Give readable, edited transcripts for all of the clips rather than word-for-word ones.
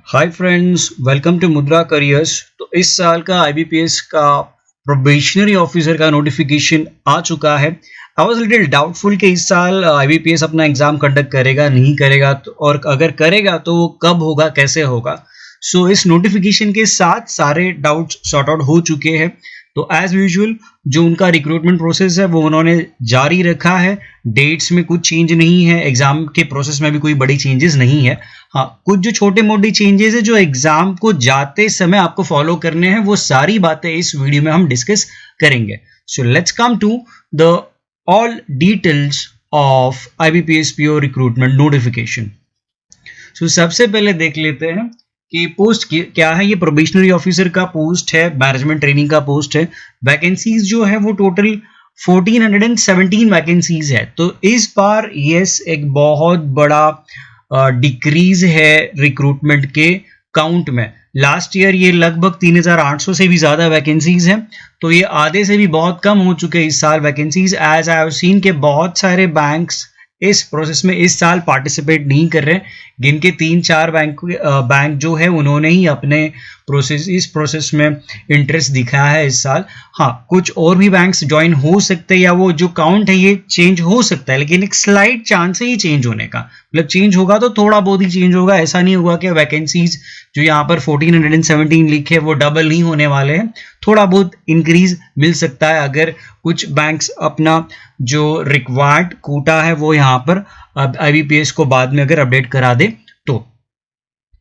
Hi friends, welcome to मुद्रा careers. तो इस साल का आईबीपीएस का प्रोबेशनरी ऑफिसर का नोटिफिकेशन आ चुका है। आई वाज लिटिल डाउटफुल कि इस साल आईबीपीएस अपना एग्जाम कंडक्ट करेगा नहीं करेगा तो, और अगर करेगा तो वो कब होगा, कैसे होगा। सो इस नोटिफिकेशन के साथ सारे डाउट्स सॉर्ट आउट हो चुके हैं। तो एज यूजुअल जो उनका रिक्रूटमेंट प्रोसेस है वो उन्होंने जारी रखा है। डेट्स में कुछ चेंज नहीं है, एग्जाम के प्रोसेस में भी कोई बड़ी चेंजेस नहीं है। हाँ, कुछ जो छोटे मोटे चेंजेस है जो एग्जाम को जाते समय आपको फॉलो करने हैं, वो सारी बातें इस वीडियो में हम डिस्कस करेंगे। So let's come to the all details of IBPS PO recruitment notification. So सबसे पहले देख लेते हैं कि पोस्ट क्या है। ये प्रोबेशनरी ऑफिसर का पोस्ट है, मैनेजमेंट ट्रेनिंग का पोस्ट है। वैकेंसीज जो है वो टोटल 1417 वैकेंसीज है। तो इस बार यस एक बहुत बड़ा डिक्रीज है रिक्रूटमेंट के काउंट में। लास्ट ईयर ये लगभग 3800 से भी ज्यादा वैकेंसीज हैं, तो ये आधे से भी बहुत कम हो चुके हैं इस साल vacancies. As I have seen के बहुत सारे बैंक्स इस प्रोसेस में इस साल पार्टिसिपेट नहीं कर रहे, जिनके 3-4 बैंक जो है उन्होंने ही अपने इस प्रोसेस में इंटरेस्ट दिखाया है इस साल। हाँ, कुछ और भी बैंक्स ज्वाइन हो सकते हैं या वो जो काउंट है ये चेंज हो सकता है, लेकिन एक स्लाइट चांस है ये चेंज होने का। मतलब चेंज होगा तो थोड़ा बहुत ही चेंज होगा, ऐसा नहीं होगा कि वैकेंसीज जो यहाँ पर 1417 लिखे वो डबल नहीं होने वाले हैं। थोड़ा बहुत इंक्रीज मिल सकता है अगर कुछ बैंक्स अपना जो रिक्वायर्ड कोटा है वो यहाँ पर आईबीपीएस को बाद में अगर अपडेट करा दे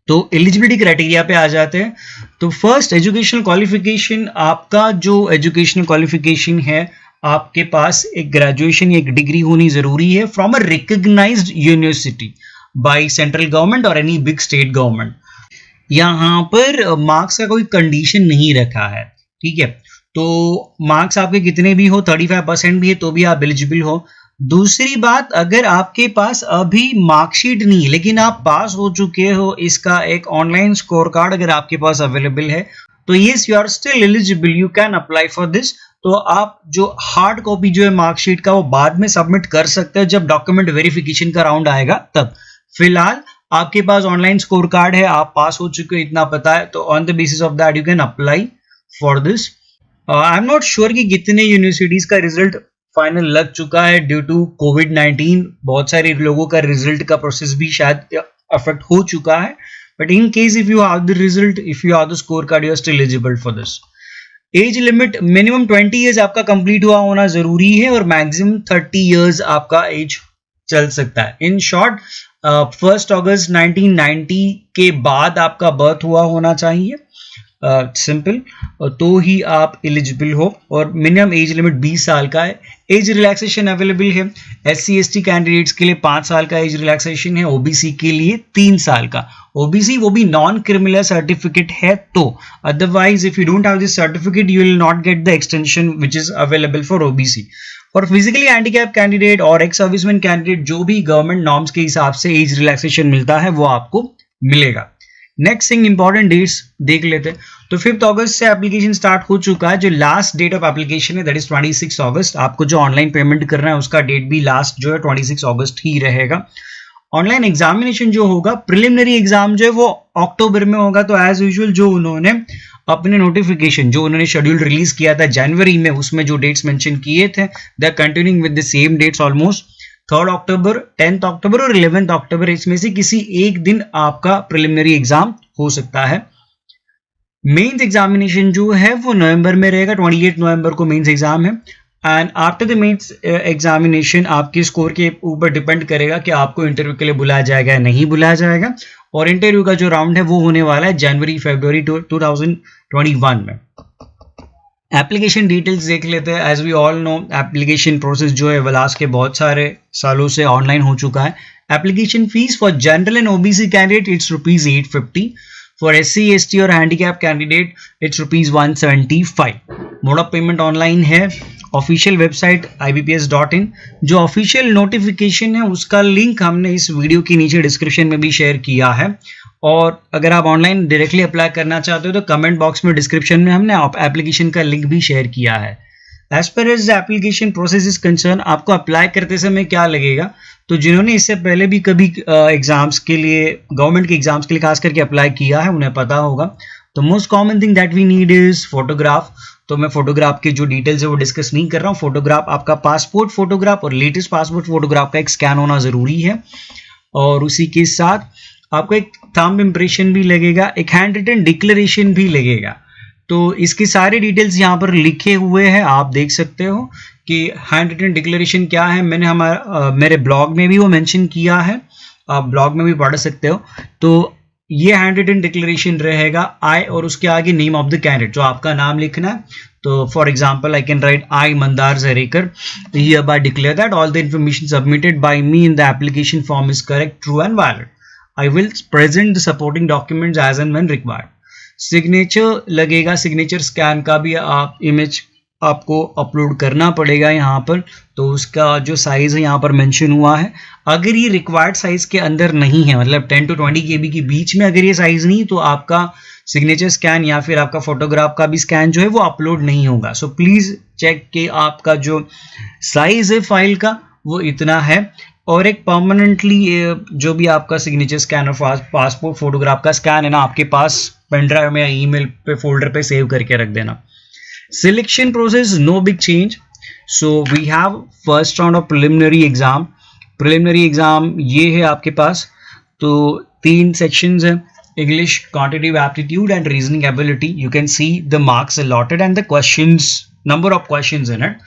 तो एलिजिबिलिटी क्राइटेरिया पे आ जाते हैं। तो फर्स्ट एजुकेशनल क्वालिफिकेशन, आपका जो एजुकेशनल क्वालिफिकेशन है आपके पास एक ग्रेजुएशन या एक डिग्री होनी जरूरी है from a recognised university by central government और एनी बिग स्टेट गवर्नमेंट। यहाँ पर मार्क्स का कोई कंडीशन नहीं रखा है, ठीक है। तो मार्क्स आपके कितने भी हो, 35% भी है तो भी आप एलिजिबल हो। दूसरी बात, अगर आपके पास अभी मार्कशीट नहीं है लेकिन आप पास हो चुके हो, इसका एक ऑनलाइन स्कोर कार्ड अगर आपके पास अवेलेबल है तो yes you are still eligible, you can apply for this. तो आप जो हार्ड कॉपी जो है मार्कशीट का वो बाद में सबमिट कर सकते हैं जब डॉक्यूमेंट वेरिफिकेशन का राउंड आएगा तब। फिलहाल आपके पास ऑनलाइन स्कोर कार्ड है, आप पास हो चुके हो इतना पता है, तो on the basis of that you can apply for this. I am not sure कि कितने यूनिवर्सिटीज का रिजल्ट फाइनल लग चुका है ड्यू टू कोविड-19। बहुत सारे लोगों का रिजल्ट का प्रोसेस भी शायद अफेक्ट हो चुका है, but in case if you have the result, if you have the score card, you are still eligible for this. Age limit minimum 20 years आपका कंप्लीट हुआ होना जरूरी है और मैक्सिमम 30 इयर्स आपका एज चल सकता है। इन शॉर्ट 1 अगस्त 1990 के बाद आपका बर्थ हुआ होना चाहिए, सिंपल, तो ही आप एलिजिबल हो। और मिनिमम एज लिमिट 20 साल का है। एज रिलैक्सेशन अवेलेबल है। SC/ST कैंडिडेट्स के लिए 5 साल का एज रिलैक्सेशन है, ओबीसी के लिए 3 साल का। ओबीसी वो भी नॉन क्रिमिनल सर्टिफिकेट है तो, otherwise if you don't have this certificate you will not get the extension which is available for OBC. और फिजिकली हैंडीकैप कैंडिडेट और एक्स सर्विसमैन कैंडिडेट जो भी गवर्नमेंट नॉर्म्स के हिसाब से एज रिलैक्सेशन मिलता है वो आपको मिलेगा। नेक्स्ट थिंग इंपॉर्टेंट डेट्स देख लेते हैं। तो 5 अगस्त से एप्लीकेशन स्टार्ट हो चुका है। जो लास्ट डेट ऑफ एप्लीकेशन है दैट इज 26 अगस्त। आपको जो ऑनलाइन पेमेंट करना है उसका डेट भी लास्ट जो है 26 अगस्त ही रहेगा। ऑनलाइन एग्जामिनेशन जो होगा, प्रिलिमिनरी एग्जाम जो है वो अक्टूबर में होगा। तो एज यूजुअल जो उन्होंने अपने नोटिफिकेशन जो उन्होंने शेड्यूल रिलीज किया था जनवरी में, उसमें जो डेट्स मेंशन किए थे they are continuing with the same dates almost. 3 अक्टूबर, 10 अक्टूबर और 11 अक्टूबर, इसमें से किसी एक दिन आपका प्रिलिमिनरी एग्जाम हो सकता है। मेंस एग्जामिनेशन जो है वो नवंबर में रहेगा, 28 नवंबर को मेंस एग्जाम है। And after the mains examination आपके स्कोर के ऊपर डिपेंड करेगा कि आपको इंटरव्यू के लिए बुलाया जाएगा या नहीं बुलाया जाएगा। और इंटरव्यू का जो राउंड है वो होने वाला है जनवरी-फरवरी 2021 में। एप्लीकेशन डिटेल्स देख लेते हैं। As we all know application process जो है वलास के बहुत सारे सालों से ऑनलाइन हो चुका है। Application fees for general and OBC candidate it's ₹850, for SC/ST और handicap candidate it's ₹175। Mode of payment online है। Official website ibps.in। जो ऑफिशियल नोटिफिकेशन है उसका लिंक हमने इस वीडियो के नीचे डिस्क्रिप्शन में भी शेयर किया है, और अगर आप ऑनलाइन डायरेक्टली अप्लाई करना चाहते हो तो कमेंट बॉक्स में डिस्क्रिप्शन में हमने एप्लीकेशन का लिंक भी शेयर किया है। एज पर as the application process is concerned, आपको अप्लाई करते समय क्या लगेगा, तो जिन्होंने इससे पहले भी कभी एग्जाम्स के लिए, गवर्नमेंट के एग्जाम्स के लिए खास करके अप्लाई किया है, उन्हें पता होगा। तो most common thing that we need is photograph. तो मैं फोटोग्राफ की जो डिटेल्स है वो डिस्कस नहीं कर रहा हूँ। फोटोग्राफ, आपका पासपोर्ट फोटोग्राफ और लेटेस्ट पासपोर्ट फोटोग्राफ का एक स्कैन होना जरूरी है, और उसी के साथ आपको एक थंब इम्प्रेशन भी लगेगा, एक हैंड रिटन डिक्लेरेशन भी लगेगा। तो इसकी सारी डिटेल्स यहाँ पर लिखे हुए हैं, आप देख सकते हो कि हैंड रिटन डिक्लेरेशन क्या है। मैंने मेरे ब्लॉग में भी वो मेंशन किया है, आप ब्लॉग में भी पढ़ सकते हो। तो ये हैंड रिटन डिक्लेरेशन रहेगा आई और उसके आगे नेम ऑफ द कैंडिडेट, जो आपका नाम लिखना है। तो for example I can write I Mandar Jarekar, hereby declare that all the information submitted by me in the application form is correct, true and valid. I will present the supporting documents as and when required. Signature लगेगा, signature scan का भी आप image आपको upload करना पड़ेगा यहाँ पर। तो उसका जो साइज है यहाँ पर मेंशन हुआ है, अगर ये रिक्वायर्ड साइज के अंदर नहीं है, मतलब 10 to 20 KB के बीच में अगर ये साइज नहीं, तो आपका सिग्नेचर स्कैन या फिर आपका फोटोग्राफ का भी स्कैन जो है वो अपलोड नहीं होगा। सो प्लीज चेक कि आपका जो साइज है फाइल का वो इतना है, और एक परमानेंटली जो भी आपका सिग्नेचर स्कैन और पासपोर्ट फोटोग्राफ का स्कैन है ना, आपके पास पेन ड्राइव में या ईमेल पे फोल्डर पे सेव करके रख देना। Selection process no big change. So we have first round of preliminary exam. Preliminary exam ये है आपके पास। तो 3 सेक्शंस है, English, quantitative aptitude and reasoning ability. You can see the marks allotted and the questions, number of questions in it.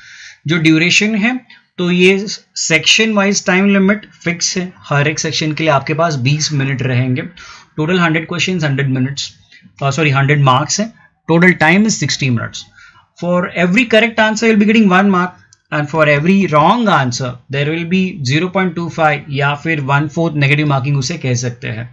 जो duration है, तो ये section wise time limit fix है, हर एक सेक्शन के लिए आपके पास 20 मिनट रहेंगे। टोटल 100 क्वेश्चंस 100 मिनट्स, 100 मार्क्स है। Total time is 60 minutes. For every correct answer you will be getting 1 mark, and for every wrong answer there will be 0.25 या फिर 1/4 नेगेटिव मार्किंग उसे कह सकते हैं।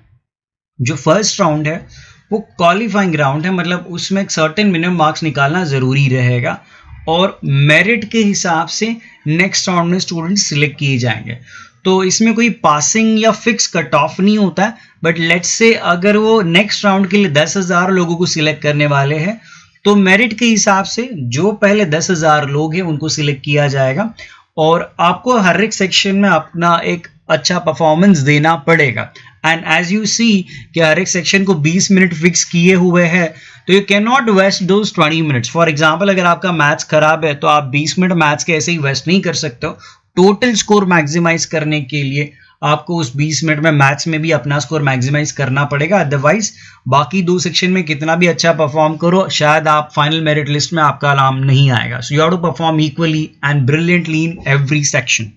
जो फर्स्ट राउंड है वो क्वालिफाइंग राउंड है, मतलब उसमें एक सर्टेन मिनिमम मार्क्स निकालना जरूरी रहेगा, और मेरिट के हिसाब से नेक्स्ट राउंड में स्टूडेंट सिलेक्ट किए जाएंगे। तो इसमें कोई पासिंग या फिक्स कट ऑफ नहीं होता है, बट लेट्स से अगर वो नेक्स्ट राउंड के लिए 10,000 लोगों को सिलेक्ट करने वाले हैं, तो मेरिट के हिसाब से जो पहले 10,000 लोग हैं उनको सिलेक्ट किया जाएगा, और आपको हर एक सेक्शन में अपना एक अच्छा परफॉर्मेंस देना पड़ेगा। एंड एज यू सी कि हर एक सेक्शन को 20 मिनट फिक्स किए हुए हैं, तो you can not waste those 20 minutes. For example अगर आपका मैथ्स खराब है तो आप 20 मिनट मैथ्स के ऐसे ही वेस्ट नहीं कर सकते हो। टोटल स्कोर मैक्सिमाइज करने के लिए आपको उस 20 मिनट में मैथ्स में भी अपना स्कोर मैक्सिमाइज करना पड़ेगा, अदरवाइज बाकी 2 सेक्शन में कितना भी अच्छा परफॉर्म करो, शायद आप फाइनल मेरिट लिस्ट में आपका नाम नहीं आएगा। So you have to perform equally and brilliantly in every section.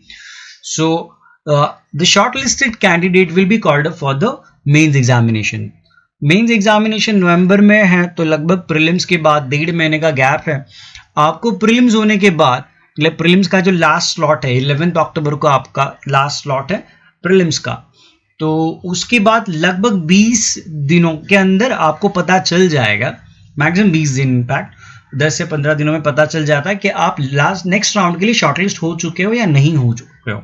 So the shortlisted candidate will be called up for the mains examination. Mains examination November में है, तो लगभग प्रीलिम्स के बाद 1.5 महीने का गैप है। आपको प्रीलिम्स होने के बाद, मतलब प्रीलिम्स का जो लास्ट स्लॉट है 11 अक्टूबर को आपका लास्ट स्लॉट है प्रीलिम्स का, तो उसके बाद लगभग 20 दिनों के अंदर आपको पता चल जाएगा, मैक्सिमम 20 दिन, इनफैक्ट 10 से 15 दिनों में पता चल जाता है कि आप नेक्स्ट राउंड के लिए शॉर्टलिस्ट हो चुके हो या नहीं हो चुके हो।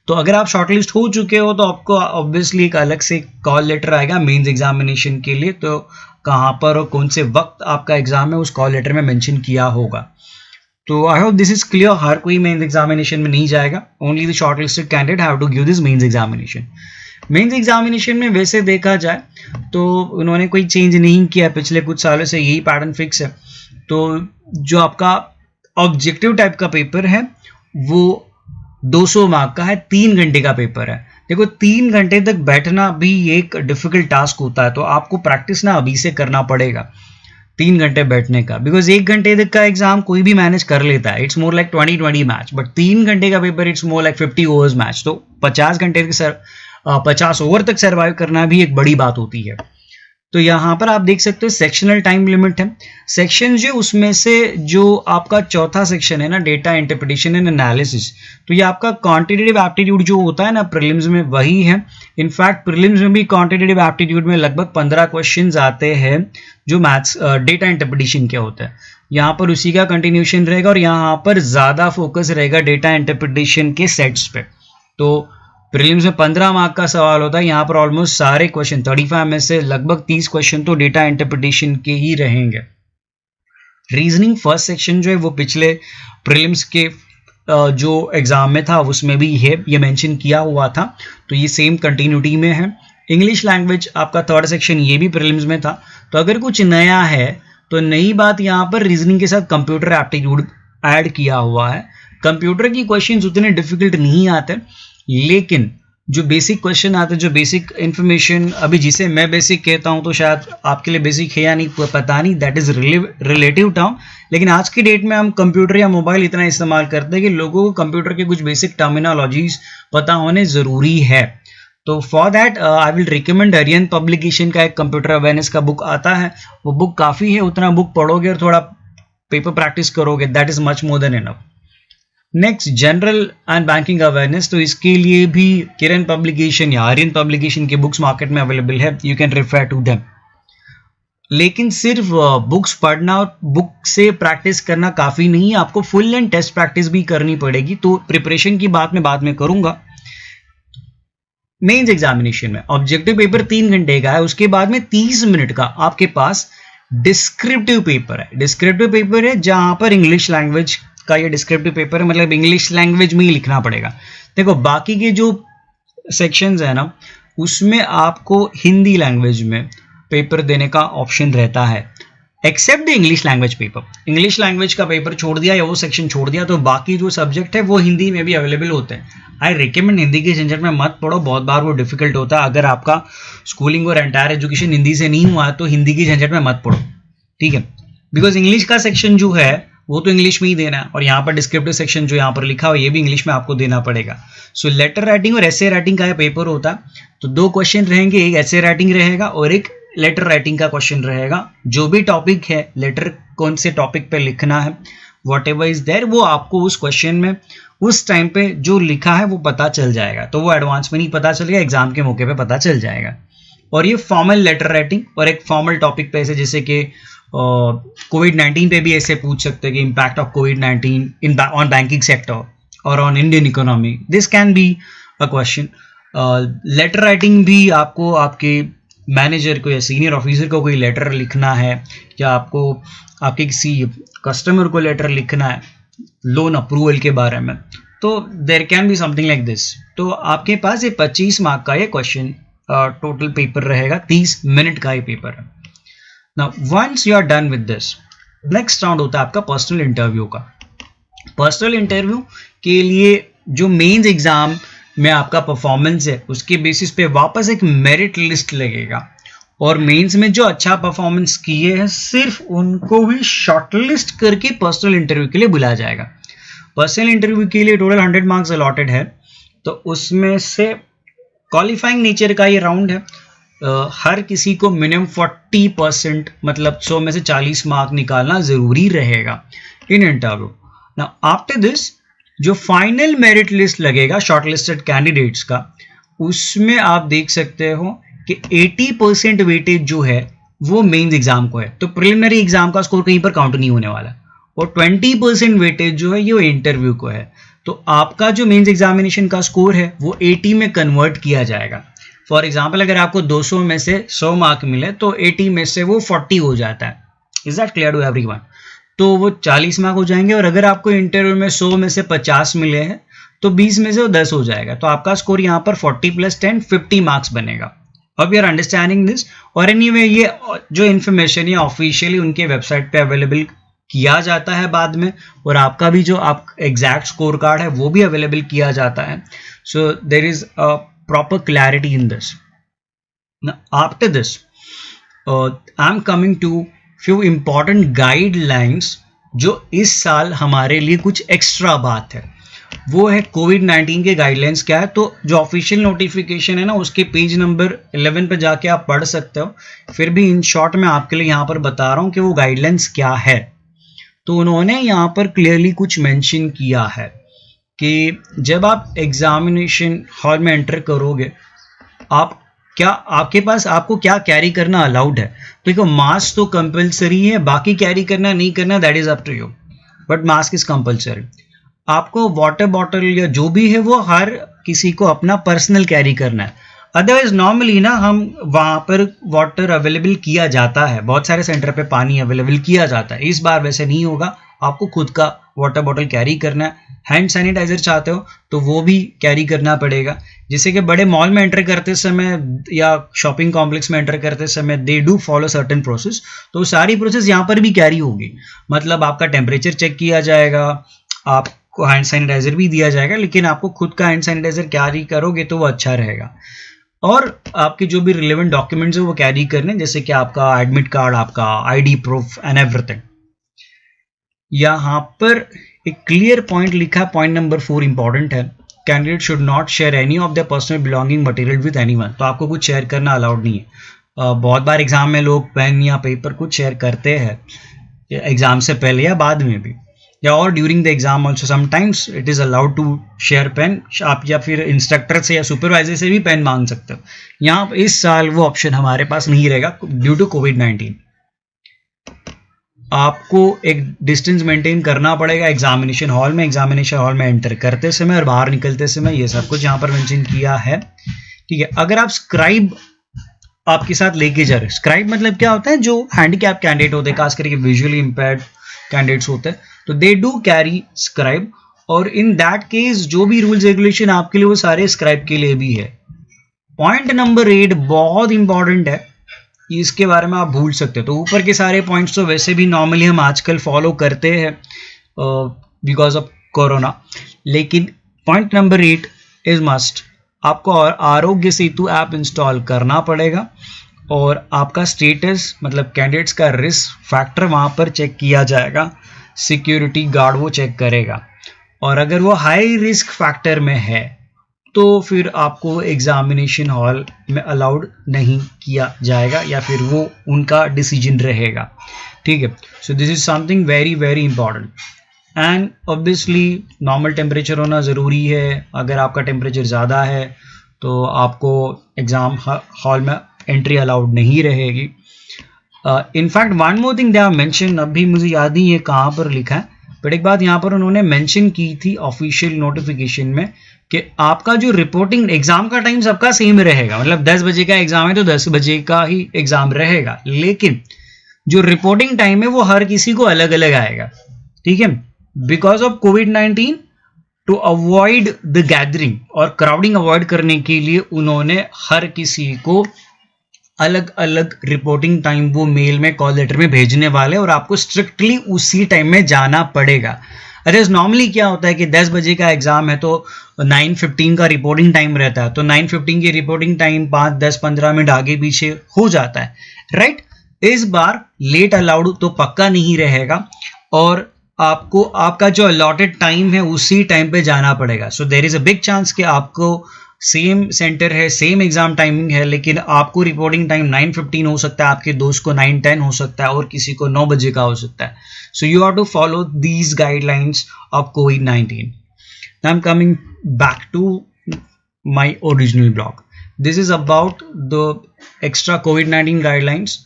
तो अगर आप शॉर्टलिस्ट हो चुके हो तो आपको ऑब्वियसली एक अलग से कॉल लेटर आएगा मेंस एग्जामिनेशन के लिए। तो कहाँ पर और कौन से वक्त आपका एग्जाम है उस कॉल लेटर में मेंशन किया होगा। तो I hope this is clear. हर कोई मेंस एग्जामिनेशन में नहीं जाएगा, only the shortlisted candidate have to give this mains examination. Mains examination में वैसे देखा जाए तो उन्होंने कोई चेंज नहीं किया, पिछले कुछ सालों से यही पैटर्न फिक्स है। तो जो आपका ऑब्जेक्टिव टाइप का पेपर है वो 200 मार्क का है, 3 घंटे का पेपर है। देखो 3 घंटे तक बैठना भी एक डिफिकल्ट टास्क होता है, तो आपको प्रैक्टिस ना अभी से करना पड़ेगा 3 घंटे बैठने का, बिकॉज 1 घंटे तक का एग्जाम कोई भी मैनेज कर लेता है, it's more like 20-20 match, but 3 घंटे का paper it's more like 50 overs match. तो 50 घंटे के 50 ओवर तक सर्वाइव करना भी एक बड़ी बात होती है। तो यहाँ पर आप देख सकते हो सेक्शनल टाइम लिमिट है। सेक्शन जो उसमें से जो आपका चौथा सेक्शन है ना, डेटा इंटरप्रिटेशन एंड एनालिसिस, तो ये आपका क्वांटिटेटिव एप्टीट्यूड जो होता है ना प्रीलिम्स में वही है। इनफैक्ट प्रीलिम्स में भी क्वांटिटेटिव एप्टीट्यूड में लगभग 15 क्वेश्चंस आते हैं जो मैथ्स डेटा इंटरप्रिटेशन के होते हैं। यहाँ पर उसी का कंटिन्यूशन रहेगा और यहाँ पर ज़्यादा फोकस रहेगा डेटा इंटरप्रिटेशन के सेट्स पे। तो प्रीलिम्स में 15 मार्क का सवाल होता है, यहाँ पर ऑलमोस्ट सारे क्वेश्चन 35 में से लगभग 30 क्वेश्चन तो डेटा इंटरप्रिटेशन के ही रहेंगे। रीजनिंग फर्स्ट सेक्शन जो है वो पिछले प्रीलिम्स के जो एग्जाम में था उसमें भी ये मेंशन किया हुआ था, तो ये सेम कंटिन्यूटी में है। इंग्लिश लैंग्वेज आपका थर्ड सेक्शन ये भी प्रीलिम्स में था। तो अगर कुछ नया है तो नई बात यहाँ पर रीजनिंग के साथ कंप्यूटर एप्टीट्यूड ऐड किया हुआ है। कंप्यूटर की क्वेश्चंस उतने डिफिकल्ट नहीं आते, लेकिन जो बेसिक क्वेश्चन आते हैं, जो बेसिक इन्फॉर्मेशन, अभी जिसे मैं बेसिक कहता हूं तो शायद आपके लिए बेसिक है या नहीं पता नहीं, दैट इज रिलेटिव टर्म। लेकिन आज की डेट में हम कंप्यूटर या मोबाइल इतना इस्तेमाल करते हैं कि लोगों को कंप्यूटर के कुछ बेसिक टर्मिनोलॉजीज पता होने जरूरी है। तो for that I will recommend Arihant publication का एक कंप्यूटर अवेयरनेस का बुक आता है, वो बुक काफ़ी है, उतना बुक पढ़ोगे और थोड़ा पेपर प्रैक्टिस करोगे, that is much more than enough. Next, general and banking awareness, तो इसके लिए भी किरण पब्लिकेशन या आर्यन पब्लिकेशन की बुक्स मार्केट में अवेलेबल है, you can refer to them. लेकिन सिर्फ बुक्स पढ़ना और बुक से प्रैक्टिस करना काफ़ी नहीं है, आपको फुल एंड टेस्ट प्रैक्टिस भी करनी पड़ेगी। तो प्रिपरेशन की बात मैं बाद में करूंगा। मेंस एग्जामिनेशन में ऑब्जेक्टिव पेपर 3 घंटे का है, उसके बाद में 30 मिनट का आपके पास डिस्क्रिप्टिव पेपर है। डिस्क्रिप्टिव पेपर है जहां पर इंग्लिश लैंग्वेज का ये डिस्क्रिप्टिव पेपर है, मतलब इंग्लिश लैंग्वेज में ही लिखना पड़ेगा। देखो बाकी के जो सेक्शंस है ना, उसमें आपको हिंदी लैंग्वेज में पेपर देने का ऑप्शन रहता है, except the English language paper. English language का पेपर छोड़ दिया या वो सेक्शन छोड़ दिया तो बाकी जो सब्जेक्ट है वो हिंदी में भी अवेलेबल होते हैं। आई रिकमेंड हिंदी के झंझट में मत पढ़ो, बहुत बार वो डिफिकल्ट होता है। अगर आपका स्कूलिंग और एंटायर एजुकेशन हिंदी से नहीं हुआ है तो हिंदी की झंझट में मत पढ़ो, ठीक है। बिकॉज इंग्लिश का सेक्शन जो है वो तो इंग्लिश में ही देना है, और यहाँ पर डिस्क्रिप्टिव सेक्शन जो यहाँ पर लिखा हुआ है ये भी इंग्लिश में आपको देना पड़ेगा। सो लेटर राइटिंग और एसे राइटिंग का पेपर होता है, तो 2 क्वेश्चन रहेंगे, एक एसे राइटिंग रहेगा और एक लेटर राइटिंग का क्वेश्चन रहेगा। जो भी टॉपिक है, लेटर कौन से टॉपिक पे लिखना है, वॉट एवर इज देयर, वो आपको उस क्वेश्चन में उस टाइम पे जो लिखा है वो पता चल जाएगा। तो वो एडवांस में नहीं पता चलेगा, एग्जाम के मौके पे पता चल जाएगा। और ये फॉर्मल लेटर राइटिंग और एक फॉर्मल टॉपिक पे ऐसे जैसे कि कोविड-19 पे भी ऐसे पूछ सकते हैं कि इम्पैक्ट ऑफ कोविड-19 इन ऑन बैंकिंग सेक्टर और on Indian economy, this can be a question. Letter writing भी आपको आपके मैनेजर को या सीनियर ऑफिसर को कोई लेटर लिखना है, या आपको आपके किसी कस्टमर को लेटर लिखना है लोन अप्रूवल के बारे में, तो there can be something like this. तो आपके पास ये 25 मार्क का ये क्वेश्चन टोटल पेपर रहेगा, 30 मिनट का ये पेपर है। Now once you are done with this, next round होता है आपका पर्सनल इंटरव्यू का। पर्सनल इंटरव्यू के लिए जो मेंस एग्जाम में आपका परफॉर्मेंस है उसके बेसिस पे वापस एक मेरिट लिस्ट लगेगा, और मेंस में जो अच्छा परफॉर्मेंस किए हैं सिर्फ उनको भी शॉर्टलिस्ट करके पर्सनल इंटरव्यू के लिए बुलाया जाएगा। पर्सनल इंटरव्यू के लिए टोटल 100 मार्क्स अलॉटेड है, तो उसमें से क्वालिफाइंग नेचर का ये राउंड है। हर किसी को मिनिमम 40%, मतलब 100 में से 40 मार्क निकालना जरूरी रहेगा in interview. Now after this जो फाइनल मेरिट लिस्ट लगेगा शॉर्टलिस्टेड कैंडिडेट्स का, उसमें आप देख सकते हो कि 80% वेटेज जो है वो मेंस एग्जाम को है, तो प्रिलिमिनरी एग्जाम का स्कोर कहीं पर काउंट नहीं होने वाला, और 20% वेटेज जो है ये इंटरव्यू को है। तो आपका जो मेंस एग्जामिनेशन का स्कोर है वो 80 में कन्वर्ट किया जाएगा। फॉर एग्जाम्पल अगर आपको 200 में से 100 मार्क मिले तो 80 में से वो 40 हो जाता है। Is that clear to everyone? तो वो 40 मार्क हो जाएंगे, और अगर आपको इंटरव्यू में 100 में से 50 मिले हैं तो 20 में से वो 10 हो जाएगा, तो आपका स्कोर यहाँ पर 40 + 10 50 मार्क्स बनेगा। अब यू आर अंडरस्टैंडिंग दिस। और एनीवे ये जो इन्फॉर्मेशन है ऑफिशियली उनके वेबसाइट पे अवेलेबल किया जाता है बाद में, और आपका भी जो आप एग्जैक्ट स्कोर कार्ड है वो भी अवेलेबल किया जाता है। So there is a proper clarity in this. After this I am coming to few important guidelines जो इस साल हमारे लिए कुछ एक्स्ट्रा बात है, वो है कोविड-19 के गाइडलाइंस क्या है। तो जो ऑफिशियल नोटिफिकेशन है ना उसके पेज नंबर 11 पे जाके आप पढ़ सकते हो, फिर भी इन शॉर्ट में आपके लिए यहाँ पर बता रहा हूँ कि वो गाइडलाइंस क्या है। तो उन्होंने यहाँ पर क्लियरली कुछ मेंशन किया है कि जब आप एग्जामिनेशन हॉल में एंटर करोगे, आप क्या आपके पास आपको क्या कैरी करना अलाउड है। तो देखो मास्क तो कंपलसरी है, बाकी कैरी करना नहीं करना that is up to you, but mask is compulsory. आपको वाटर बॉटल या जो भी है वो हर किसी को अपना पर्सनल कैरी करना है। अदरवाइज नॉर्मली ना हम वहाँ पर वाटर अवेलेबल किया जाता है, बहुत सारे सेंटर पे पानी अवेलेबल किया जाता है। इस बार वैसे नहीं होगा, आपको खुद का वाटर बॉटल कैरी करना है। हैंड सैनिटाइजर चाहते हो तो वो भी कैरी करना पड़ेगा। जैसे कि बड़े मॉल में एंटर करते समय या शॉपिंग कॉम्प्लेक्स में एंटर करते समय they do follow certain process, तो सारी प्रोसेस यहाँ पर भी कैरी होगी। मतलब आपका टेम्परेचर चेक किया जाएगा, आपको हैंड सैनिटाइजर भी दिया जाएगा, लेकिन आपको खुद का हैंड सैनिटाइजर कैरी करोगे तो वो अच्छा रहेगा। और आपके जो भी रिलेवेंट डॉक्यूमेंट्स है वो कैरी करने, जैसे कि आपका एडमिट कार्ड, आपका आईडी प्रूफ एंड एवरीथिंग। यहाँ पर एक क्लियर पॉइंट लिखा, पॉइंट नंबर 4 इंपॉर्टेंट है, candidate should not share any of the personal belonging material with anyone. तो आपको कुछ शेयर करना अलाउड नहीं है। बहुत बार एग्जाम में लोग पेन या पेपर कुछ शेयर करते हैं, एग्जाम से पहले या बाद में भी, या और during the exam also sometimes it is allowed to share pen. आप या फिर इंस्ट्रक्टर से या सुपरवाइजर से भी पेन मांग सकते हो। यहाँ इस साल वो ऑप्शन हमारे पास नहीं रहेगा ड्यू टू कोविड-19। आपको एक डिस्टेंस मेंटेन करना पड़ेगा एग्जामिनेशन हॉल में, एग्जामिनेशन हॉल में एंटर करते समय और बाहर निकलते समय, ये सब कुछ यहाँ पर मेंशन किया है। ठीक है, अगर आप स्क्राइब आपके साथ लेके जा रहे हैं, स्क्राइब मतलब क्या होता है, जो हैंडीकैप कैंडिडेट होते हैं, खास करके विजुअली इंपेयर्ड कैंडिडेट्स होते हैं, तो दे डू कैरी स्क्राइब। और इन दैट केस जो भी रूल्स रेगुलेशन आपके लिए वो सारे स्क्राइब के लिए भी है। पॉइंट नंबर 8 बहुत इंपॉर्टेंट है, इसके बारे में आप भूल सकते हो। तो ऊपर के सारे पॉइंट्स तो वैसे भी नॉर्मली हम आजकल फॉलो करते हैं बिकॉज ऑफ कोरोना, लेकिन पॉइंट नंबर 8 इज मस्ट। आपको आरोग्य सेतु ऐप इंस्टॉल करना पड़ेगा और आपका स्टेटस मतलब कैंडिडेट्स का रिस्क फैक्टर वहाँ पर चेक किया जाएगा, सिक्योरिटी गार्ड वो चेक करेगा। और अगर वो हाई रिस्क फैक्टर में है तो फिर आपको एग्जामिनेशन हॉल में अलाउड नहीं किया जाएगा, या फिर वो उनका डिसीजन रहेगा। ठीक है, so this is something very very important. And obviously normal temperature होना ज़रूरी है। अगर आपका टेम्परेचर ज़्यादा है तो आपको एग्ज़ाम हॉल में एंट्री अलाउड नहीं रहेगी। In fact one more thing they have mention, अभी मुझे याद नहीं है कहाँ पर लिखा है, बट एक बात यहाँ पर उन्होंने मेंशन की थी ऑफिशियल नोटिफिकेशन में कि आपका जो रिपोर्टिंग एग्जाम का टाइम सबका सेम रहेगा। मतलब 10 बजे का एग्जाम है तो 10 बजे का ही एग्जाम रहेगा, लेकिन जो रिपोर्टिंग टाइम है वो हर किसी को अलग अलग आएगा। ठीक है, बिकॉज ऑफ कोविड-19, टू अवॉइड द गैदरिंग और क्राउडिंग अवॉइड करने के लिए उन्होंने हर किसी को अलग अलग रिपोर्टिंग टाइम वो मेल में कॉल लेटर में भेजने वाले, और आपको स्ट्रिक्टली उसी टाइम में जाना पड़ेगा। अदरवाइज नॉर्मली क्या होता है कि 10 बजे का एग्जाम है तो 9:15 का रिपोर्टिंग टाइम रहता है, तो 9:15 की रिपोर्टिंग टाइम 5, 10, 15 मिनट आगे पीछे हो जाता है, राइट। इस बार लेट अलाउड तो पक्का नहीं रहेगा और आपको आपका जो अलॉटेड टाइम है उसी टाइम पे जाना पड़ेगा। So there is a big chance कि आपको सेम सेंटर है, सेम एग्जाम टाइमिंग है, लेकिन आपको रिपोर्टिंग टाइम 9:15 हो सकता है, आपके दोस्त को 9:10 हो सकता है और किसी को 9 बजे का हो सकता है। सो you have to follow these guidelines of covid. Now I am coming back to my original blog. This is about the extra covid guidelines.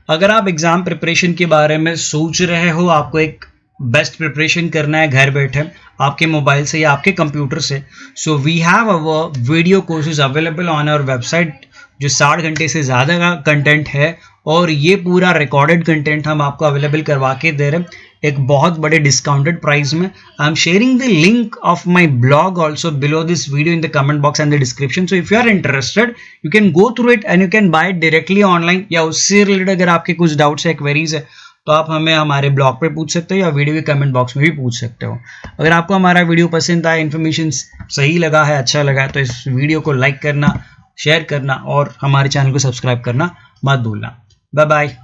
अगर आप एग्जाम प्रिपरेशन के बारे में सोच रहे हो, आपको एक बेस्ट प्रिपरेशन करना है घर बैठे आपके मोबाइल से या आपके कंप्यूटर से, so we have our video courses available on our website, जो 60 घंटे से ज़्यादा का कंटेंट है और ये पूरा रिकॉर्डेड कंटेंट हम आपको अवेलेबल करवा के दे रहे हैं एक बहुत बड़े डिस्काउंटेड प्राइस में। I am sharing the link of my blog also below this video in the comment box and the description. So if you are interested you can go through it and you can buy it directly online, या उससे related अगर आपके कुछ doubts है, queries है, तो आप हमें हमारे ब्लॉग पे पूछ सकते हो या वीडियो के कमेंट बॉक्स में भी पूछ सकते हो। अगर आपको हमारा वीडियो पसंद आया, इन्फॉर्मेशन सही लगा है, अच्छा लगा है, तो इस वीडियो को लाइक करना, शेयर करना और हमारे चैनल को सब्सक्राइब करना मत भूलना। Bye bye.